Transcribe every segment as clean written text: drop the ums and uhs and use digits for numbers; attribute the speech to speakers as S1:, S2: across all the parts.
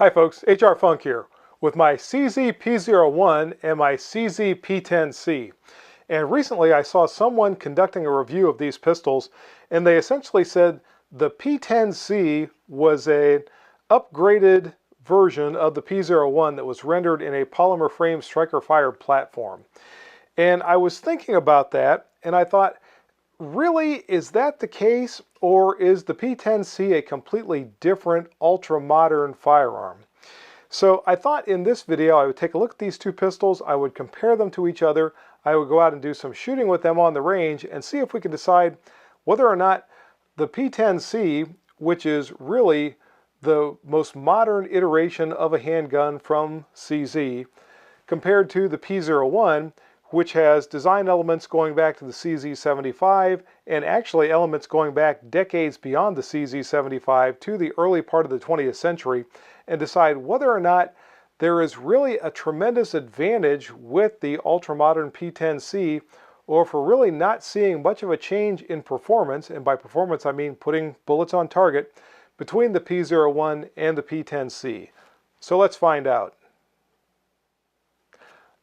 S1: Hi folks, HR Funk here with my CZ P01 and my CZ P10C. And recently I saw someone conducting a review of these pistols, and they essentially said the P10C was an upgraded version of the P01 that was rendered in a polymer frame striker fired platform. And I was thinking about that, and I thought, really, is that the case, or is the P10C a completely different ultra-modern firearm? So I thought in this video I would take a look at these two pistols, I would compare them to each other, I would go out and do some shooting with them on the range and see if we can decide whether or not the P10C, which is really the most modern iteration of a handgun from CZ, compared to the P01, which has design elements going back to the CZ75 and actually elements going back decades beyond the CZ75 to the early part of the 20th century, and decide whether or not there is really a tremendous advantage with the ultra-modern P10C, or if we're really not seeing much of a change in performance, and by performance I mean putting bullets on target, between the P01 and the P10C. So let's find out.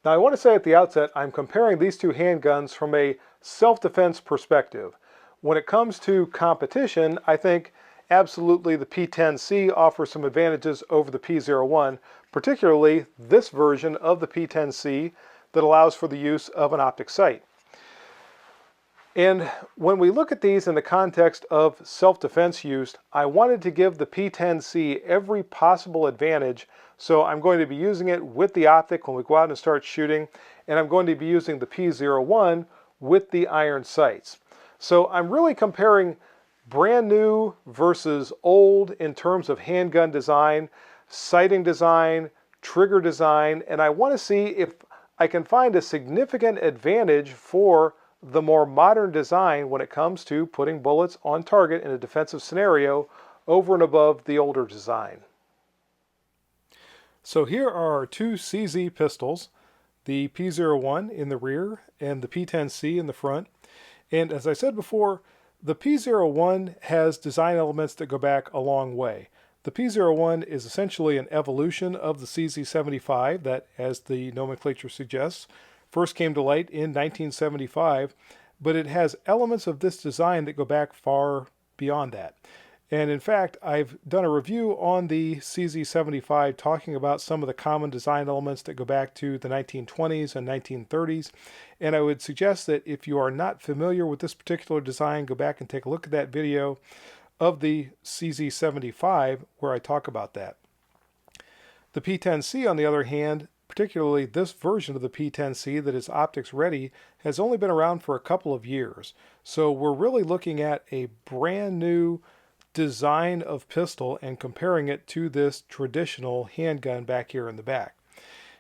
S1: Now I want to say at the outset, I'm comparing these two handguns from a self-defense perspective. When it comes to competition, I think absolutely the P10C offers some advantages over the P01, particularly this version of the P10C that allows for the use of an optic sight. And when we look at these in the context of self-defense use, I wanted to give the P10C every possible advantage, so I'm going to be using it with the optic when we go out and start shooting, and I'm going to be using the P01 with the iron sights. So I'm really comparing brand new versus old in terms of handgun design, sighting design, trigger design, and I want to see if I can find a significant advantage for the more modern design when it comes to putting bullets on target in a defensive scenario over and above the older design. So here are our two CZ pistols, the P01 in the rear and the P10C in the front. And as I said before, the P01 has design elements that go back a long way. The P01 is essentially an evolution of the CZ75 that, as the nomenclature suggests, first came to light in 1975, but it has elements of this design that go back far beyond that. And in fact, I've done a review on the CZ75 talking about some of the common design elements that go back to the 1920s and 1930s. And I would suggest that if you are not familiar with this particular design, go back and take a look at that video of the CZ75 where I talk about that. The P10C, on the other hand, particularly this version of the P10C that is optics ready, has only been around for a couple of years. So we're really looking at a brand new design of pistol and comparing it to this traditional handgun back here in the back.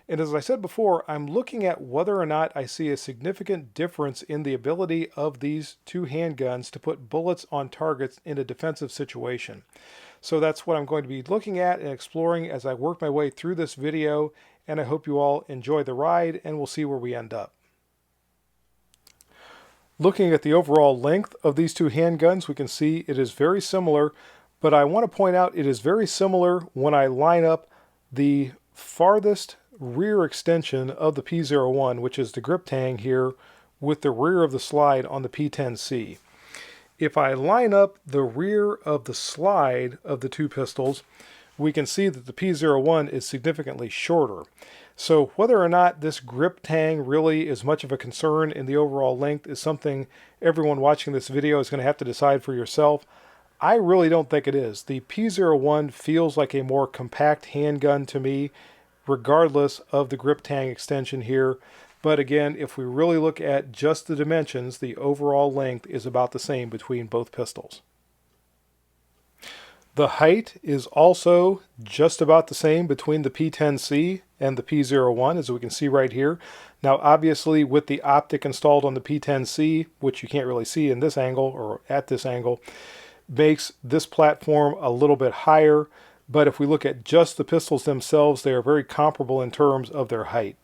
S1: And as I said before, I'm looking at whether or not I see a significant difference in the ability of these two handguns to put bullets on targets in a defensive situation. So that's what I'm going to be looking at and exploring as I work my way through this video, and I hope you all enjoy the ride, and we'll see where we end up. Looking at the overall length of these two handguns, we can see it is very similar, but I want to point out it is very similar when I line up the farthest rear extension of the P01, which is the grip tang here, with the rear of the slide on the P10C. If I line up the rear of the slide of the two pistols, we can see that the P01 is significantly shorter. So whether or not this grip tang really is much of a concern in the overall length is something everyone watching this video is going to have to decide for yourself. I really don't think it is. The P01 feels like a more compact handgun to me, regardless of the grip tang extension here. But again, if we really look at just the dimensions, the overall length is about the same between both pistols. The height is also just about the same between the P10C and the P01, as we can see right here. Now obviously with the optic installed on the P10C, which you can't really see in this angle or at this angle, makes this platform a little bit higher. But if we look at just the pistols themselves, they are very comparable in terms of their height.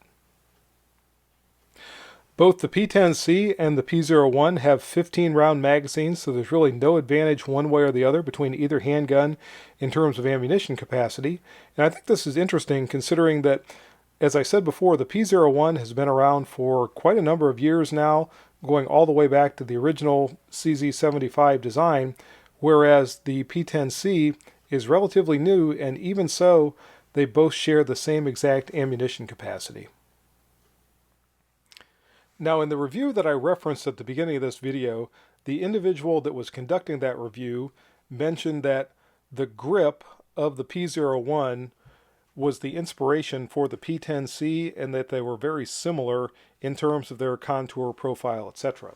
S1: Both the P10C and the P01 have 15 round magazines, so there's really no advantage one way or the other between either handgun in terms of ammunition capacity. And I think this is interesting considering that, as I said before, the P01 has been around for quite a number of years now, going all the way back to the original CZ75 design, whereas the P10C is relatively new, and even so, they both share the same exact ammunition capacity. Now, in the review that I referenced at the beginning of this video, the individual that was conducting that review mentioned that the grip of the P01 was the inspiration for the P10C and that they were very similar in terms of their contour, profile, etc.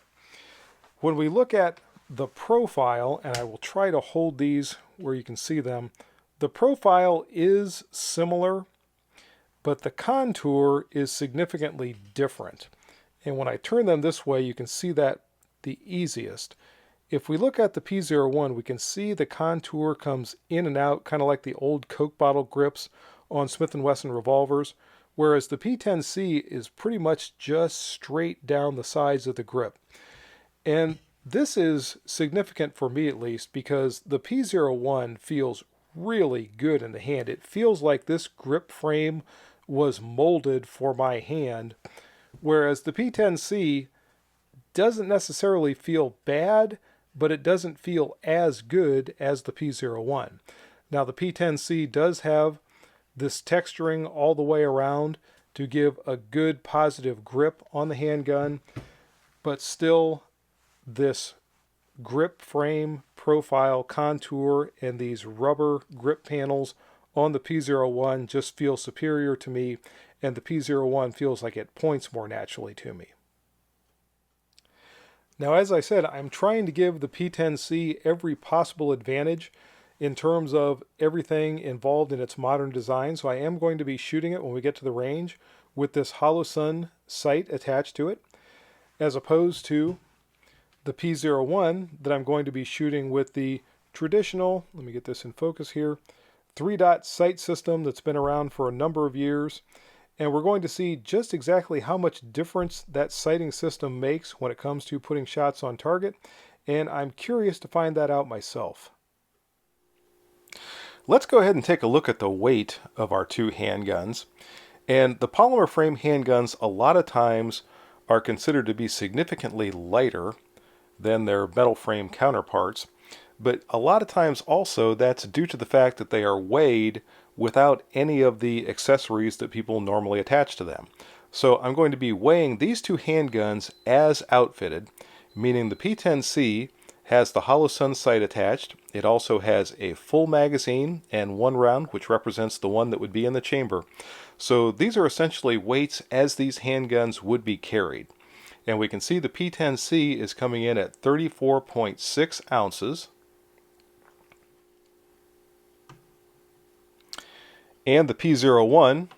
S1: When we look at the profile, and I will try to hold these where you can see them, the profile is similar, but the contour is significantly different. And when I turn them this way, you can see that the easiest. If we look at the P01, we can see the contour comes in and out, kind of like the old Coke bottle grips on Smith & Wesson revolvers, whereas the P10C is pretty much just straight down the sides of the grip. And this is significant for me at least because the P01 feels really good in the hand. It feels like this grip frame was molded for my hand, whereas the P10C doesn't necessarily feel bad, but it doesn't feel as good as the P01. Now the P10C does have this texturing all the way around to give a good positive grip on the handgun, but still this grip frame, profile, contour, and these rubber grip panels on the P01 just feel superior to me, and the P01 feels like it points more naturally to me. Now, as I said, I'm trying to give the P10C every possible advantage in terms of everything involved in its modern design, so I am going to be shooting it when we get to the range with this hollow sun sight attached to it, as opposed to the P01 that I'm going to be shooting with the traditional, let me get this in focus here, 3-dot sight system that's been around for a number of years. And we're going to see just exactly how much difference that sighting system makes when it comes to putting shots on target, and I'm curious to find that out myself. Let's go ahead and take a look at the weight of our two handguns. And the polymer frame handguns a lot of times are considered to be significantly lighter than their metal frame counterparts, but a lot of times also that's due to the fact that they are weighed without any of the accessories that people normally attach to them. So I'm going to be weighing these two handguns as outfitted, meaning the P10C has the hollow sun sight attached. It also has a full magazine and one round, which represents the one that would be in the chamber. So these are essentially weights as these handguns would be carried. And we can see the P10C is coming in at 34.6 ounces. And the P01,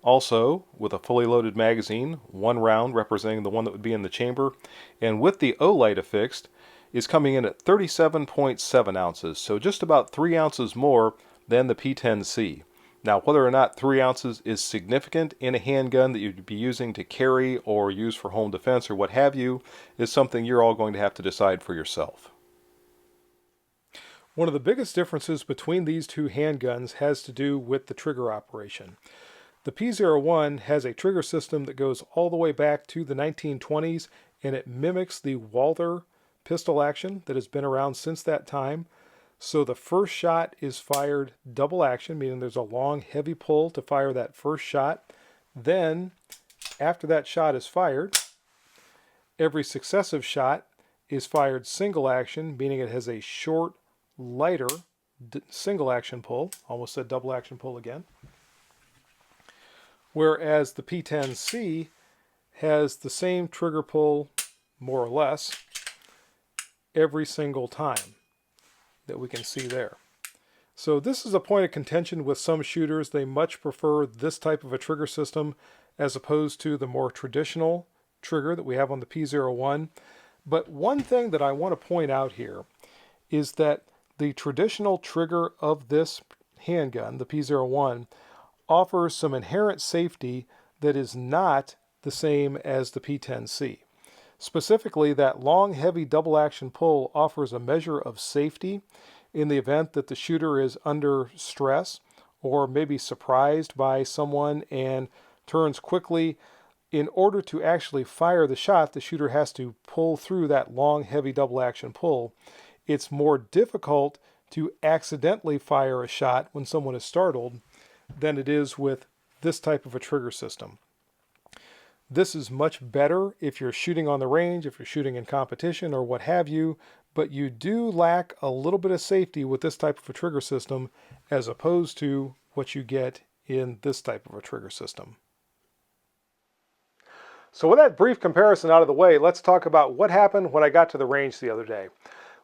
S1: also with a fully loaded magazine, one round representing the one that would be in the chamber, and with the O-light affixed, is coming in at 37.7 ounces, so just about 3 ounces more than the P10C. Now, whether or not 3 ounces is significant in a handgun that you'd be using to carry or use for home defense or what have you, is something you're all going to have to decide for yourself. One of the biggest differences between these two handguns has to do with the trigger operation. The P01 has a trigger system that goes all the way back to the 1920s, and it mimics the Walther pistol action that has been around since that time. So the first shot is fired double action, meaning there's a long, heavy pull to fire that first shot. Then, after that shot is fired, every successive shot is fired single action, meaning it has a short, lighter single action pull. Almost said double action pull again. Whereas the P10C has the same trigger pull, more or less, every single time that we can see there. So this is a point of contention with some shooters. They much prefer this type of a trigger system as opposed to the more traditional trigger that we have on the P01. But one thing that I want to point out here is that the traditional trigger of this handgun, the P01, offers some inherent safety that is not the same as the P10C. Specifically, that long, heavy double action pull offers a measure of safety in the event that the shooter is under stress or maybe surprised by someone and turns quickly. In order to actually fire the shot, the shooter has to pull through that long, heavy double action pull. It's more difficult to accidentally fire a shot when someone is startled than it is with this type of a trigger system. This is much better if you're shooting on the range, if you're shooting in competition or what have you, but you do lack a little bit of safety with this type of a trigger system as opposed to what you get in this type of a trigger system. So with that brief comparison out of the way, let's talk about what happened when I got to the range the other day.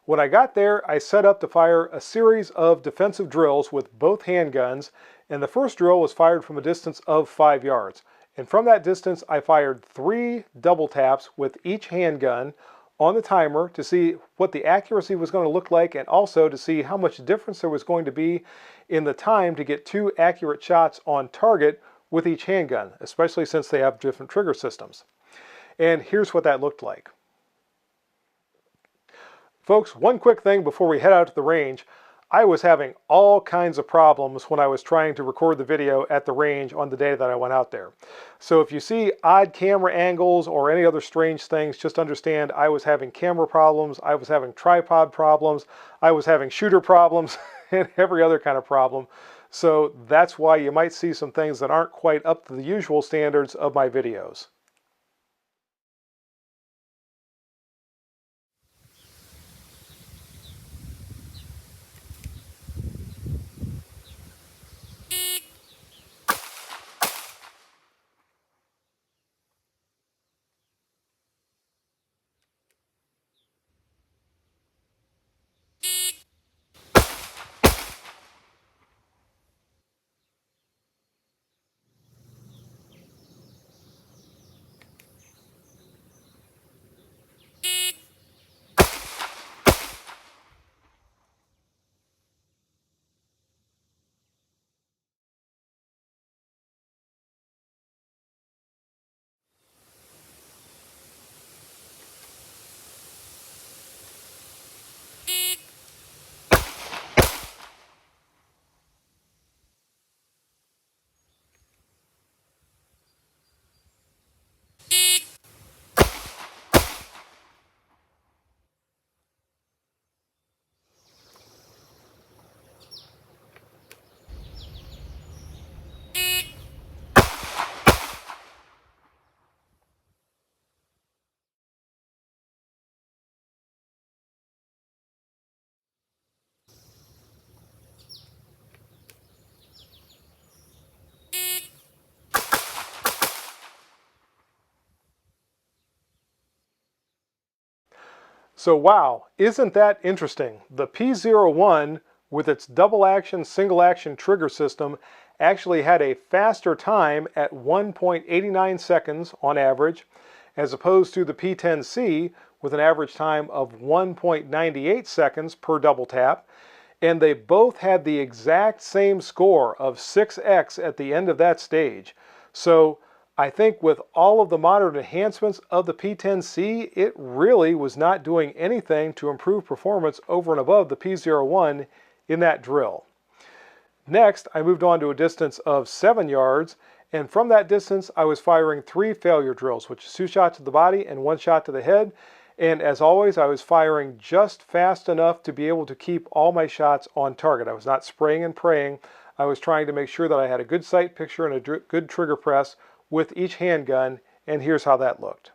S1: When I got there, I set up to fire a series of defensive drills with both handguns, and the first drill was fired from a distance of 5 yards. And from that distance, I fired 3 double taps with each handgun on the timer to see what the accuracy was going to look like and also to see how much difference there was going to be in the time to get 2 accurate shots on target with each handgun, especially since they have different trigger systems. And here's what that looked like. Folks, one quick thing before we head out to the range. I was having all kinds of problems when I was trying to record the video at the range on the day that I went out there. So if you see odd camera angles or any other strange things, just understand I was having camera problems, I was having tripod problems, I was having shooter problems, and every other kind of problem. So that's why you might see some things that aren't quite up to the usual standards of my videos. So wow, isn't that interesting? The P01 with its double action, single action trigger system actually had a faster time at 1.89 seconds on average, as opposed to the P10C with an average time of 1.98 seconds per double tap. And they both had the exact same score of 6x at the end of that stage. So I think with all of the modern enhancements of the P10C, it really was not doing anything to improve performance over and above the P01 in that drill. Next, I moved on to a distance of 7 yards, and from that distance I was firing 3 failure drills, which is 2 shots to the body and 1 shot to the head. And as always, I was firing just fast enough to be able to keep all my shots on target. I was not spraying and praying. I was trying to make sure that I had a good sight picture and a good trigger press with each handgun, and here's how that looked.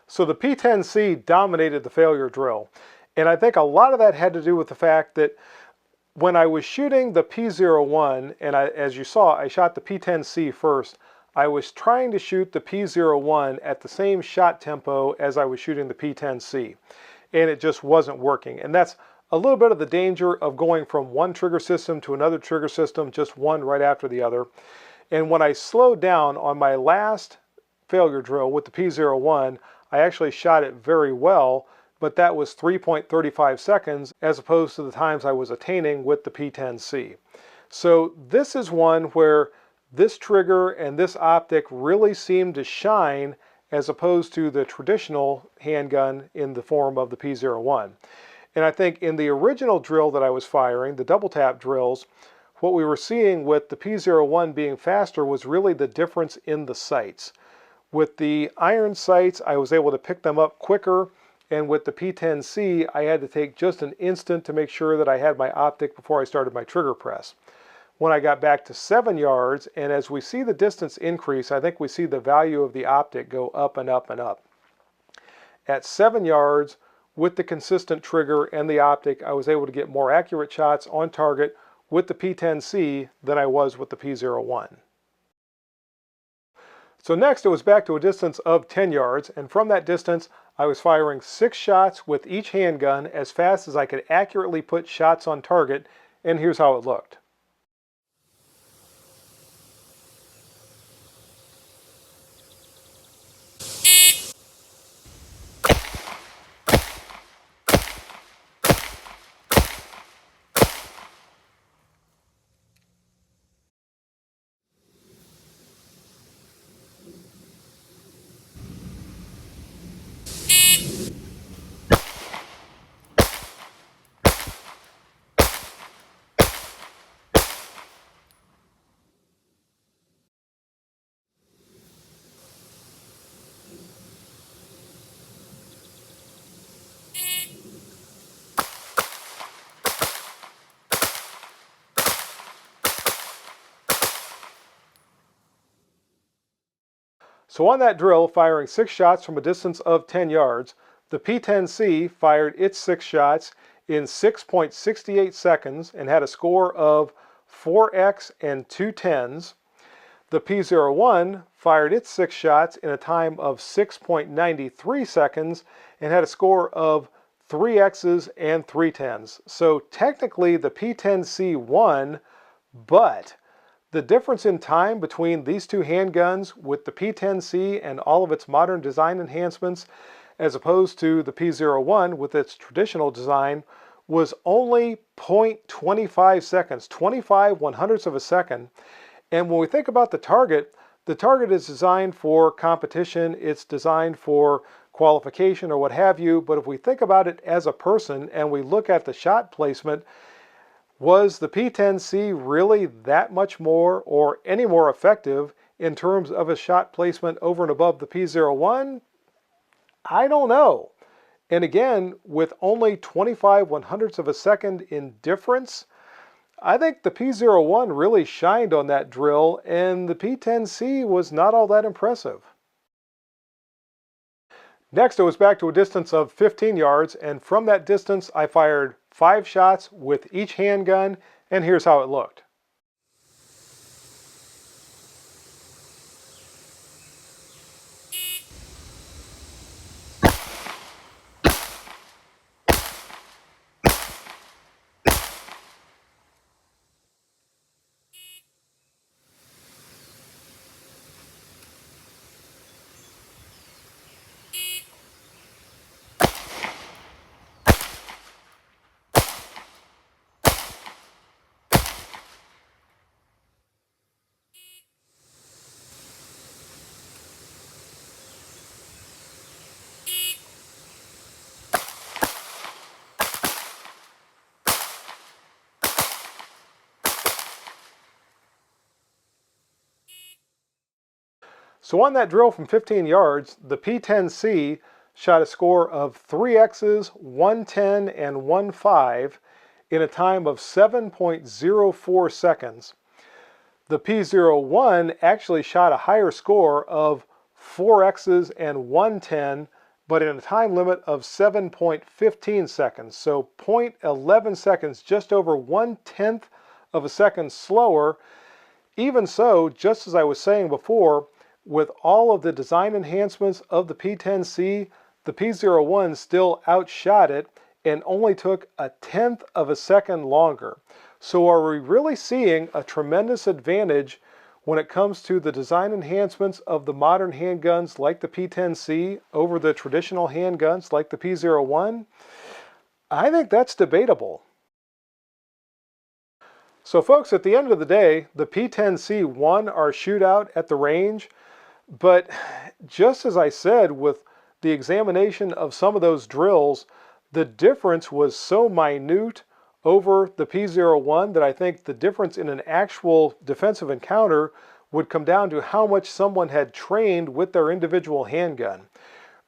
S1: So the P10C dominated the failure drill. And I think a lot of that had to do with the fact that when I was shooting the P01, and as you saw, I shot the P10C first, I was trying to shoot the P01 at the same shot tempo as I was shooting the P10C. And it just wasn't working. And that's a little bit of the danger of going from one trigger system to another trigger system, just one right after the other. And when I slowed down on my last failure drill with the P01, I actually shot it very well, but that was 3.35 seconds as opposed to the times I was attaining with the P10C. So this is one where this trigger and this optic really seem to shine as opposed to the traditional handgun in the form of the P01. And I think in the original drill that I was firing, the double tap drills, what we were seeing with the P01 being faster was really the difference in the sights. With the iron sights, I was able to pick them up quicker, and with the P10C, I had to take just an instant to make sure that I had my optic before I started my trigger press. When I got back to 7 yards, and as we see the distance increase, I think we see the value of the optic go up and up and up. At 7 yards, with the consistent trigger and the optic, I was able to get more accurate shots on target with the P10C than I was with the P01. So next it was back to a distance of 10 yards, and from that distance I was firing 6 shots with each handgun as fast as I could accurately put shots on target, and here's how it looked. So on that drill, firing 6 shots from a distance of 10 yards, the P10C fired its 6 shots in 6.68 seconds and had a score of 4x and 2 tens. The P01 fired its 6 shots in a time of 6.93 seconds and had a score of 3 X's and 3 tens. So technically the P10C won, but the difference in time between these two handguns with the P10C and all of its modern design enhancements as opposed to the P01 with its traditional design was only 0.25 seconds, 25 100ths of a second. And when we think about the target is designed for competition, it's designed for qualification or what have you, but if we think about it as a person and we look at the shot placement, was the P10C really that much more or any more effective in terms of a shot placement over and above the P01? I don't know. And again, with only 25 100ths of a second in difference, I think the P01 really shined on that drill, and the P10C was not all that impressive. Next, it was back to a distance of 15 yards, and from that distance, I fired 5 shots with each handgun, and here's how it looked. So on that drill from 15 yards, the P10C shot a score of 3 X's, 1 10, and 1 5 in a time of 7.04 seconds. The P01 actually shot a higher score of 4 X's and 1 10, but in a time limit of 7.15 seconds. So 0.11 seconds, just over 1/10 of a second slower. Even so, just as I was saying before, with all of the design enhancements of the P10C, the P01 still outshot it and only took 1/10 of a second longer. So are we really seeing a tremendous advantage when it comes to the design enhancements of the modern handguns like the P10C over the traditional handguns like the P01? I think that's debatable. So folks, at the end of the day, the P10C won our shootout at the range, but just as I said with the examination of some of those drills, the difference was so minute over the P01 that I think the difference in an actual defensive encounter would come down to how much someone had trained with their individual handgun.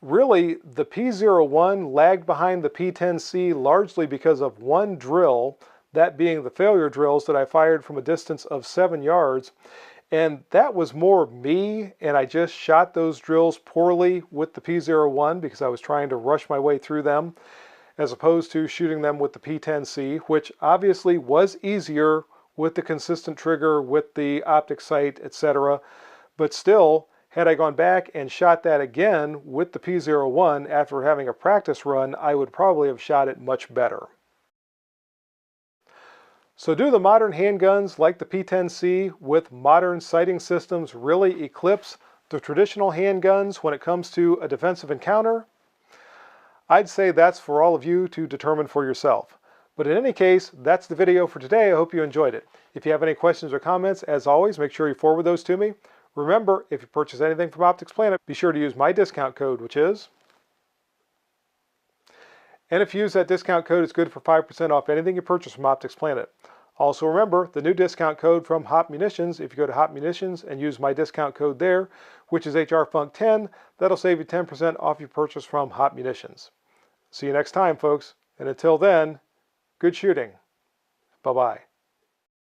S1: Really, the P01 lagged behind the P10C largely because of one drill, that being the failure drills that I fired from a distance of 7 yards. And that was more me, and I just shot those drills poorly with the P01 because I was trying to rush my way through them, as opposed to shooting them with the P10C, which obviously was easier with the consistent trigger, with the optic sight, etc. But still, had I gone back and shot that again with the P01 after having a practice run, I would probably have shot it much better. So do the modern handguns like the P10C with modern sighting systems really eclipse the traditional handguns when it comes to a defensive encounter? I'd say that's for all of you to determine for yourself. But in any case, that's the video for today. I hope you enjoyed it. If you have any questions or comments, as always, make sure you forward those to me. Remember, if you purchase anything from Optics Planet, be sure to use my discount code, which is... And if you use that discount code, it's good for 5% off anything you purchase from Optics Planet. Also remember, the new discount code from Hot Munitions, if you go to Hot Munitions and use my discount code there, which is HRFUNK10, that'll save you 10% off your purchase from Hot Munitions. See you next time, folks. And until then, good shooting. Bye-bye.